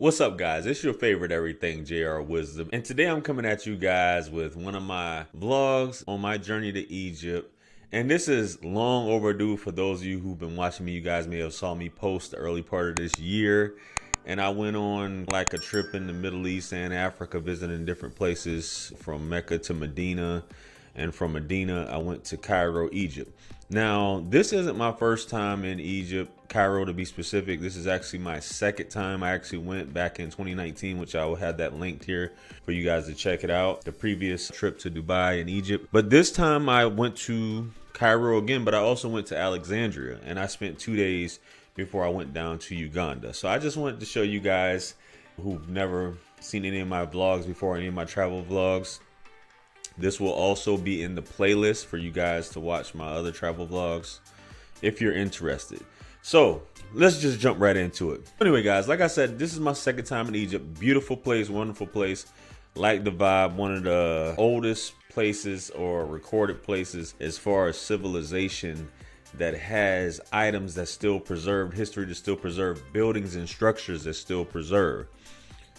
What's up, guys? It's your favorite everything JR Wisdom, and today I'm coming at you guys with one of my vlogs on my journey to Egypt. And this is long overdue. For those of you who've been watching me, you guys may have saw me post the early part of this year, and I went on like a trip in the Middle East and Africa, visiting different places from Mecca to Medina, and from Medina I went to Cairo, Egypt. Now, this isn't my first time in Egypt, Cairo to be specific. This is actually my second time. I actually went back in 2019, which I will have that linked here for you guys to check it out. The previous trip to Dubai and Egypt. But this time I went to Cairo again, but I also went to Alexandria, and I spent 2 days before I went down to Uganda. So I just wanted to show you guys who've never seen any of my vlogs before, any of my travel vlogs. This will also be in the playlist for you guys to watch my other travel vlogs if you're interested. So let's just jump right into it. Anyway, guys, like I said, this is my second time in Egypt. Beautiful place, wonderful place. Like the vibe. One of the oldest places or recorded places as far as civilization that has items that still preserved, history that's still preserved, buildings and structures that still preserved.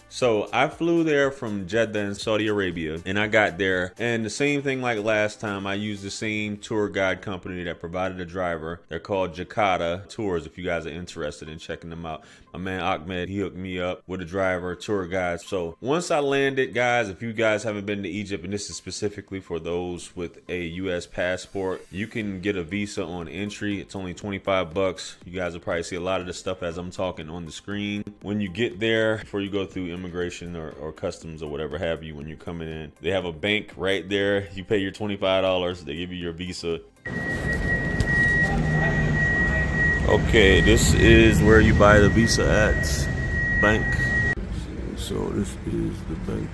So I flew there from Jeddah in Saudi Arabia, and I got there, and the same thing like last time, I used the same tour guide company that provided a driver. They're called Jakarta Tours, if you guys are interested in checking them out. My man Ahmed, he hooked me up with a driver, tour guide. So once I landed, guys, if you guys haven't been to Egypt, and this is specifically for those with a US passport, you can get a visa on entry. It's only 25 bucks. You guys will probably see a lot of the stuff as I'm talking on the screen. When you get there, before you go through immigration or customs or whatever have you, when you're coming in, they have a bank right there. You pay your $25, they give you your visa. Okay, this is where you buy the visa at, bank. So this is the bank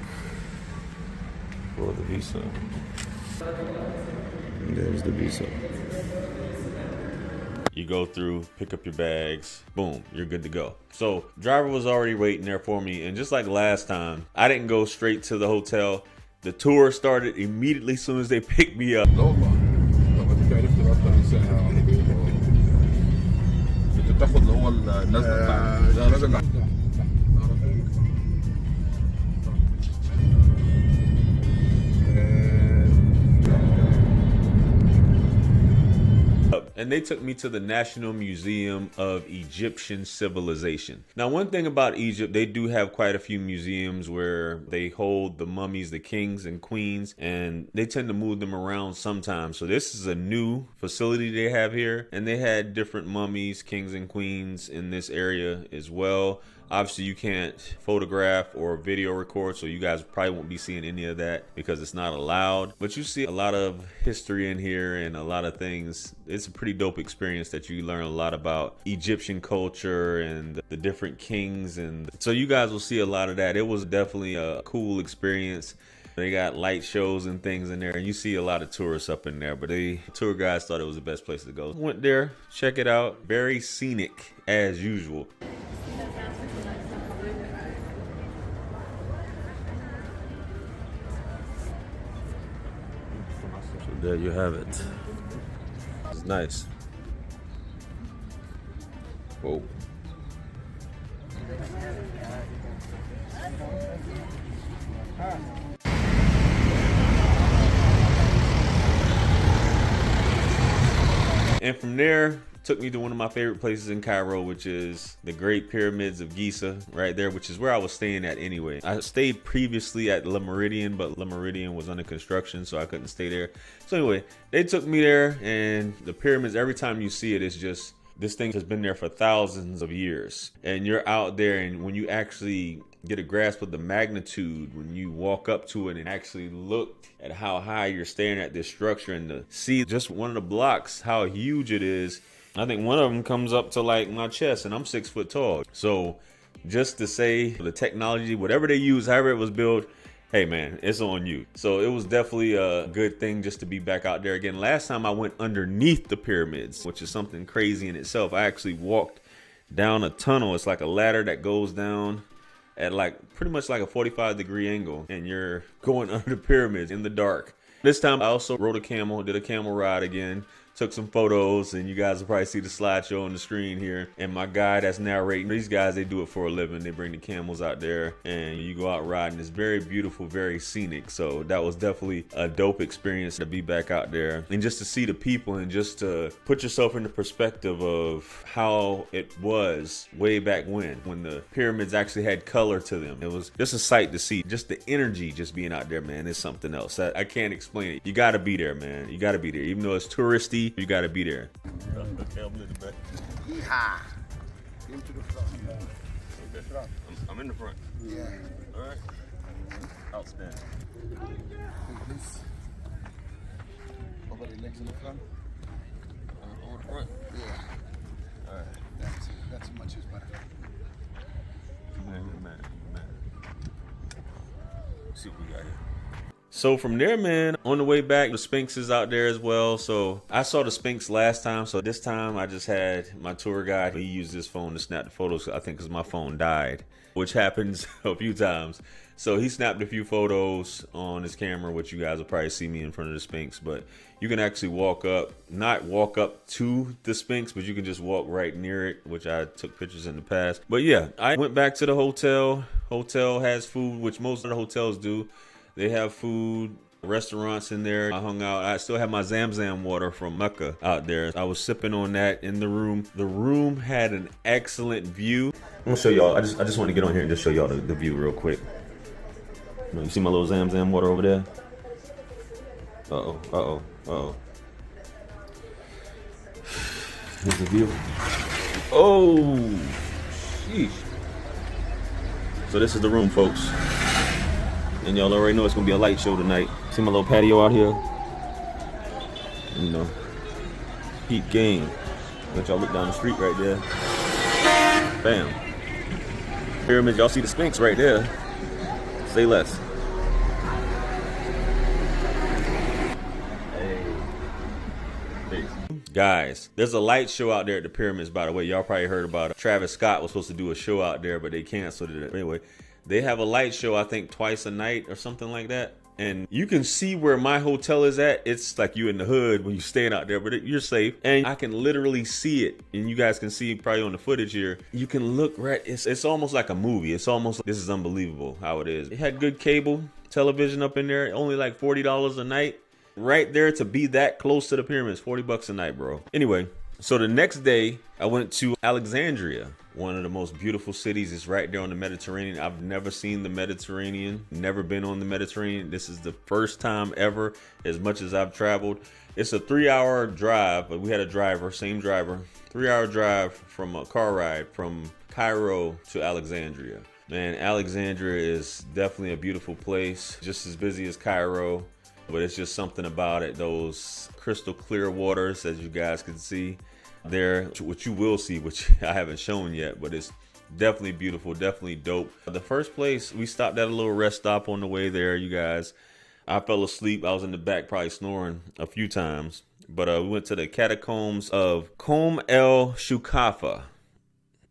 for the visa. And there's the visa. You go through, pick up your bags, boom, you're good to go. So driver was already waiting there for me, and just like last time, I didn't go straight to the hotel. The tour started immediately as soon as they picked me up. And they took me to the National Museum of Egyptian Civilization. Now, one thing about Egypt, they do have quite a few museums where they hold the mummies, the kings and queens, and they tend to move them around sometimes. So this is a new facility they have here, and they had different mummies, kings and queens in this area as well. Obviously, you can't photograph or video record, so you guys probably won't be seeing any of that because it's not allowed. But you see a lot of history in here and a lot of things. It's a pretty dope experience that you learn a lot about Egyptian culture and the different kings. And so you guys will see a lot of that. It was definitely a cool experience. They got light shows and things in there, and you see a lot of tourists up in there, but the tour guides thought it was the best place to go. Went there, check it out. Very scenic as usual. There you have it. It's nice. Whoa. And from there, took me to one of my favorite places in Cairo, which is the Great Pyramids of Giza, right there, which is where I was staying at anyway. I stayed previously at Le Méridien, but Le Méridien was under construction, so I couldn't stay there. So anyway, they took me there, and the pyramids, every time you see it, it's just, this thing has been there for thousands of years. And you're out there, and when you actually get a grasp of the magnitude, when you walk up to it and actually look at how high you're staring at this structure, and to see just one of the blocks, how huge it is. I think one of them comes up to like my chest, and I'm 6 foot tall. So just to say the technology, whatever they use, however it was built, hey man, it's on you. So it was definitely a good thing just to be back out there again. Last time I went underneath the pyramids, which is something crazy in itself. I actually walked down a tunnel. It's like a ladder that goes down at like pretty much like a 45-degree angle, and you're going under the pyramids in the dark. This time I also rode a camel, did a camel ride again. took some photos, and you guys will probably see the slideshow on the screen here. And my guy that's narrating, these guys, they do it for a living. They bring the camels out there and you go out riding. It's very beautiful, very scenic. So that was definitely a dope experience to be back out there and just to see the people and just to put yourself in the perspective of how it was way back when the pyramids actually had color to them. It was just a sight to see. Just the energy just being out there, man, is something else. I can't explain it. You gotta be there, man. You gotta be there. Even though it's touristy, you gotta be there. Okay, I'm in the back. Yeehaw! Into the front. Okay. I'm in the front. Yeah. All right. Outstanding. Like this. Over the legs in the front. Over the front. Yeah. All right. That's much is better. Man. Let's see what we got here. So from there, man, on the way back, the Sphinx is out there as well. So I saw the Sphinx last time. So this time I just had my tour guide. He used his phone to snap the photos, I think, because my phone died, which happens a few times. So he snapped a few photos on his camera, which you guys will probably see me in front of the Sphinx. But you can actually walk up, not walk up to the Sphinx, but you can just walk right near it, which I took pictures in the past. But yeah, I went back to the hotel. Hotel has food, which most of the hotels do. They have food, restaurants in there. I hung out. I still have my Zamzam water from Mecca out there. I was sipping on that in the room. The room had an excellent view. I'm gonna show y'all. I just want to get on here and just show y'all the view real quick. You see my little Zamzam water over there? Uh-oh. Here's the view. Oh, sheesh. So this is the room, folks. And y'all already know it's gonna be a light show tonight. See my little patio out here? You know, peak game. Let y'all look down the street right there. Bam. Pyramids, y'all see the Sphinx right there. Say less. Guys, there's a light show out there at the pyramids, by the way. Y'all probably heard about it. Travis Scott was supposed to do a show out there, but they canceled it. Anyway, they have a light show, I think, twice a night or something like that. And you can see where my hotel is at. It's like you in the hood when you're staying out there, but you're safe. And I can literally see it. And you guys can see probably on the footage here. You can look right. It's almost like a movie. It's almost like, this is unbelievable how it is. It had good cable television up in there. Only like $40 a night. Right there to be that close to the pyramids. 40 bucks a night, bro. Anyway, so the next day I went to Alexandria. One of the most beautiful cities. Is right there on the Mediterranean. I've never seen the Mediterranean, never been on the Mediterranean. This is the first time ever, as much as I've traveled. It's a 3-hour drive, but we had a driver, same driver, 3-hour drive from a car ride from Cairo to Alexandria. Man, Alexandria is definitely a beautiful place, just as busy as Cairo, but it's just something about it. Those crystal clear waters, as you guys can see there, which you will see, which I haven't shown yet, but it's definitely beautiful, definitely dope. The first place, we stopped at a little rest stop on the way there, you guys. I fell asleep. I was in the back probably snoring a few times, but we went to the catacombs of Kom El Shoqafa,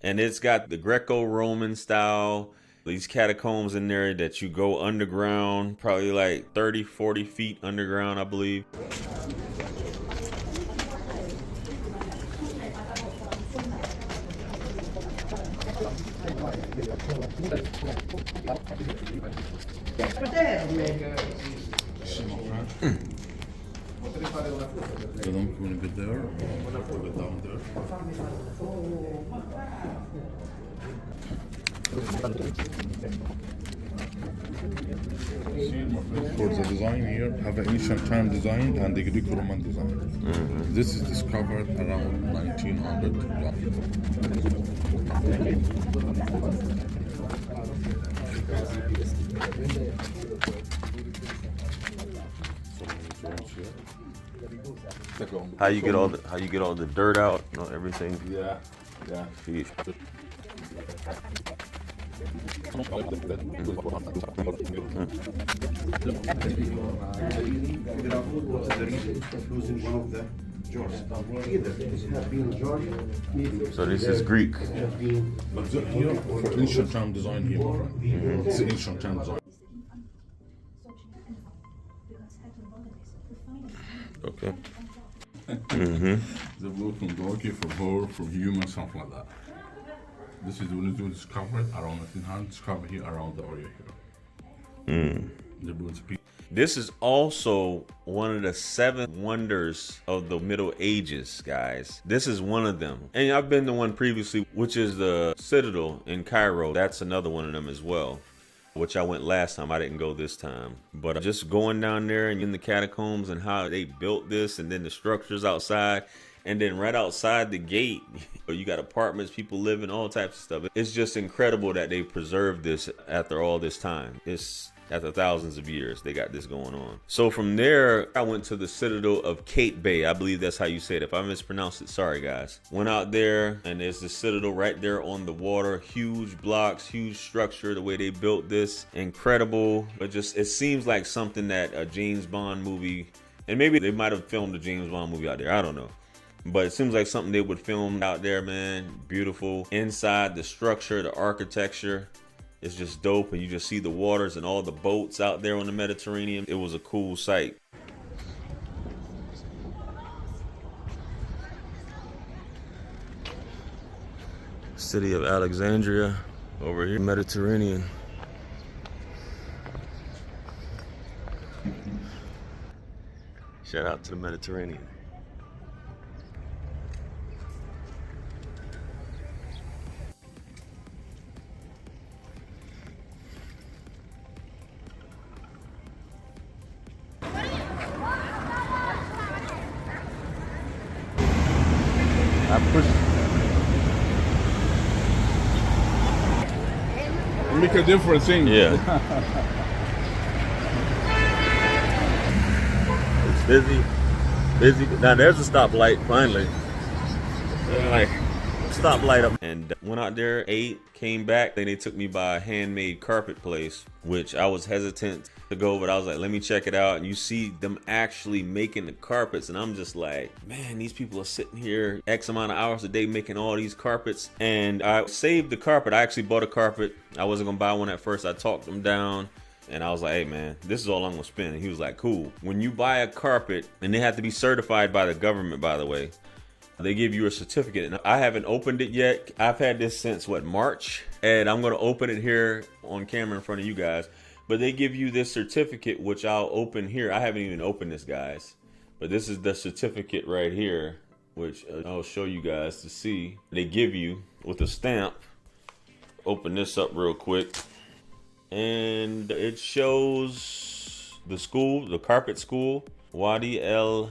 and it's got the Greco-Roman style, these catacombs in there that you go underground, probably like 30-40 feet underground, I believe. So them want to get there or get down there? For the design here, have an ancient time design and the Greco-Roman design. This is discovered around 1900. How you get all the dirt out, you know, everything. Yeah. Sheesh. So this is Greek. But here for ancient time design here. It's ancient time design. Okay. The blood from donkey, from bird, from human, something like that. This is when it discovered around 1900, discovered here around the area here. The blood speak. This is also one of the 7 wonders of the Middle Ages, guys. This is one of them. And I've been to one previously, which is the Citadel in Cairo. That's another one of them as well, which I went last time. I didn't go this time. But just going down there and in the catacombs and how they built this, and then the structures outside, and then right outside the gate, you got apartments, people living, all types of stuff. It's just incredible that they preserved this after all this time. It's after thousands of years, they got this going on. So from there, I went to the Citadel of Qaitbay. I believe that's how you say it. If I mispronounced it, sorry guys. Went out there, and there's the Citadel right there on the water. Huge blocks, huge structure, the way they built this. Incredible. But just, it seems like something that a James Bond movie, and maybe they might have filmed a James Bond movie out there, I don't know. But it seems like something they would film out there, man. Beautiful. Inside, the structure, the architecture, it's just dope, and you just see the waters and all the boats out there on the Mediterranean. It was a cool sight. City of Alexandria over here, Mediterranean. Shout out to the Mediterranean. Make a different thing. Yeah. It's busy. Busy. Now there's a stoplight finally. Like stoplight up. And went out there, ate, came back. Then they took me by a handmade carpet place, which I was hesitant to go, but I was like, let me check it out. And you see them actually making the carpets, and I'm just like, man, these people are sitting here X amount of hours a day making all these carpets. And I saved the carpet. I actually bought a carpet. I wasn't gonna buy one at first. I talked them down, and I was like, hey man, this is all I'm gonna spend. And he was like, cool. When you buy a carpet, and they have to be certified by the government, by the way, they give you a certificate. And I haven't opened it yet. I've had this since what, March? And I'm gonna open it here on camera in front of you guys. But they give you this certificate, which I'll open here. I haven't even opened this, guys. But this is the certificate right here, which I'll show you guys to see. They give you with a stamp. Open this up real quick. And it shows the school, the carpet school, Wadi El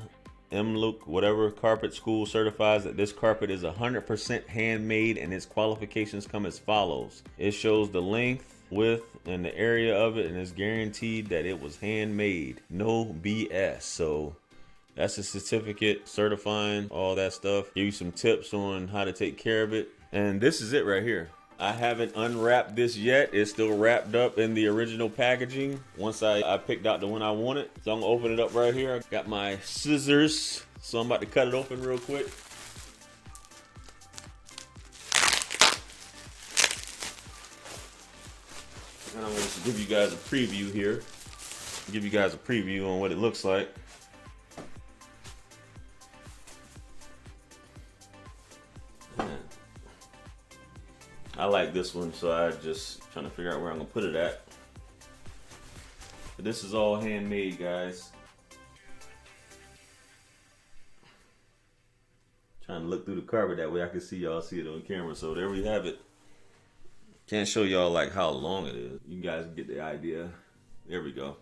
Emluk, whatever carpet school, certifies that this carpet is 100% handmade, and its qualifications come as follows. It shows the length, width, and the area of it, and it's guaranteed that it was handmade. No BS. So that's a certificate certifying all that stuff. Give you some tips on how to take care of it. And this is it right here. I haven't unwrapped this yet. It's still wrapped up in the original packaging. Once I picked out the one I wanted. So I'm gonna open it up right here. I got my scissors, so I'm about to cut it open real quick. And I'm going to give you guys a preview here. Give you guys a preview on what it looks like. I like this one, so I just trying to figure out where I'm going to put it at. But this is all handmade, guys. Trying to look through the carpet that way I can see y'all see it on camera. So there we have it. Can't show y'all like how long it is. You guys get the idea. There we go.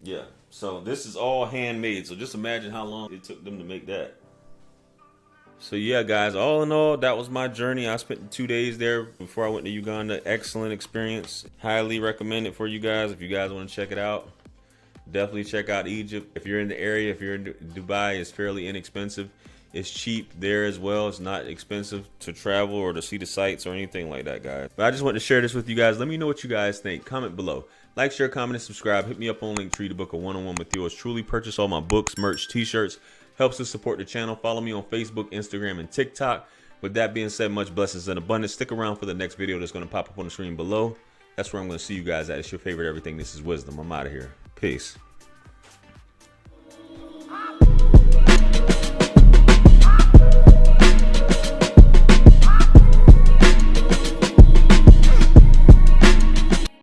Yeah, so this is all handmade. So just imagine how long it took them to make that. So yeah, guys, all in all, that was my journey. I spent 2 days there before I went to Uganda. Excellent experience. Highly recommend it for you guys if you guys want to check it out. Definitely check out Egypt. If you're in the area, if you're in Dubai, it's fairly inexpensive. It's cheap there as well. It's not expensive to travel or to see the sights or anything like that, guys. But I just wanted to share this with you guys. Let me know what you guys think. Comment below. Like, share, comment, and subscribe. Hit me up on Linktree to book a one-on-one with yours truly. Purchase all my books, merch, t-shirts. Helps to support the channel. Follow me on Facebook, Instagram, and TikTok. With that being said, much blessings and abundance. Stick around for the next video that's going to pop up on the screen below. That's where I'm going to see you guys at. It's your favorite everything. This is Wisdom. I'm out of here. Peace.